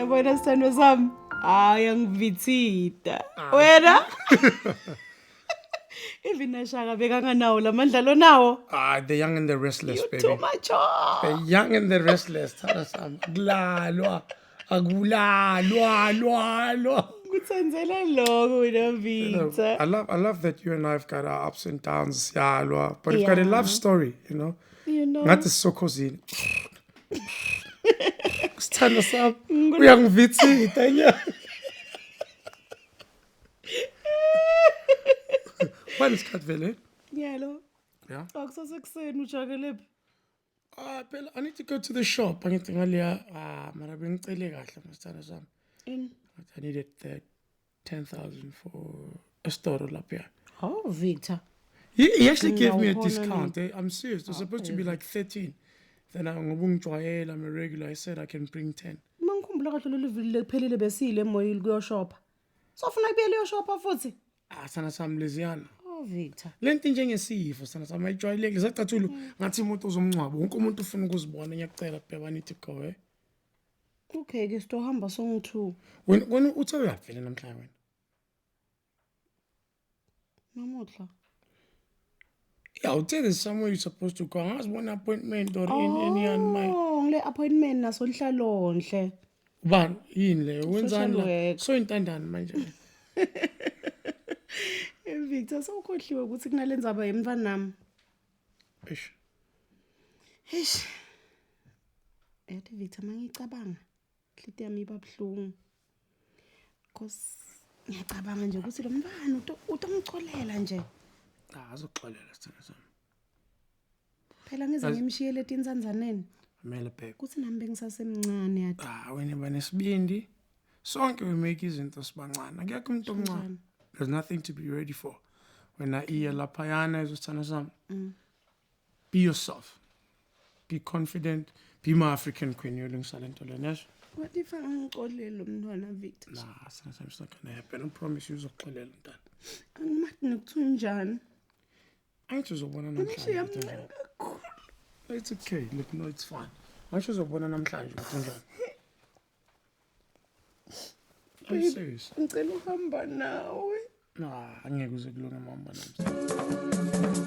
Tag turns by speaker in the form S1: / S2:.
S1: Uyabona sithando sami? Hayi angivithida. Wena? Even Shaka bekanganawo lamandla nawo.
S2: The young and the restless,
S1: You
S2: baby.
S1: too much.
S2: The young and the restless. Thanda sami. Akulalwa. Akulalwa.
S1: Kutsenzela lokho wena Vita.
S2: I love that you and I have got our ups and downs, siyalwa, but we've got a love story, you know. Ngathi sisokhosini. Sithando sami. Uyangivithida nya. When is cut vele?
S1: Yellow.
S2: Yeah.
S1: Akusasekuseni ujakelephi?
S2: Phela I need to go to the shop. Angithi ngaliya mara bengicele kahle masithando sami. I needed that 10,000 for a store lapha.
S1: Oh, Victor.
S2: He actually gave me a discount. I'm serious. It was supposed to be like 13. Then I'm a regular. I said I can bring 10.
S1: Mangikhumbula kahle lolu vile kuphelile besile emoyili kuyoshopha. Sofuna kubuyela uyoshopha futhi?
S2: Sana sami leziyana.
S1: Oh, Victor.
S2: Lento njengesifo sana sami ayijwayeleke. Zacathula ngathi umuntu uzomncwaba. Wonke umuntu ufuna ukuzibona. Ngiyacela phela I need to go.
S1: Okay, ke sitohamba song2.
S2: When uthe uyavela namhlanje wena?
S1: Namuhla.
S2: Yeah, I'll tell you somewhere you're supposed to go. I was one appointment or in any and my.
S1: Oh, ngile appointment naso nhlalonhle.
S2: Ban yini le wenzani la?
S1: Social
S2: So intandani manje.
S1: Victor sawukhohliwe ukuthi kunalenza aba yemfana nami. Eish. Ethi Victor mangicabanga. Inhliziyo yami iba buhlungu. Because ngiyacabanga nje ukuthi lo mfana utomcolela nje.
S2: Azoxolela sithando sami.
S1: Phela ngize ngimshiyele etinzanzaneni.
S2: Amele bheke.
S1: Kuthi nami bengisasemncane yathi.
S2: Wena banesibindi. Sonke we make izinto sibancane. Akekho umuntu omncane. There's nothing to be ready for. When I hear laphayana ezosithanda sami. Be yourself. Be confident. Be my African queen. Yolungisala into lena yasho.
S1: What if angixolele lo mntwana Victor?
S2: Nah, sometimes it's not gonna happen. I promise you uzoxolela mntana.
S1: Angimathi nokuthunjani.
S2: Angithi uzobona namhlanje. It's okay. Look, no, it's fine. Angithi uzobona namhlanje ukuthi njani. I'm serious.
S1: Ngicela uhamba nawe.
S2: Angeke uze kulunga mama namhlanje.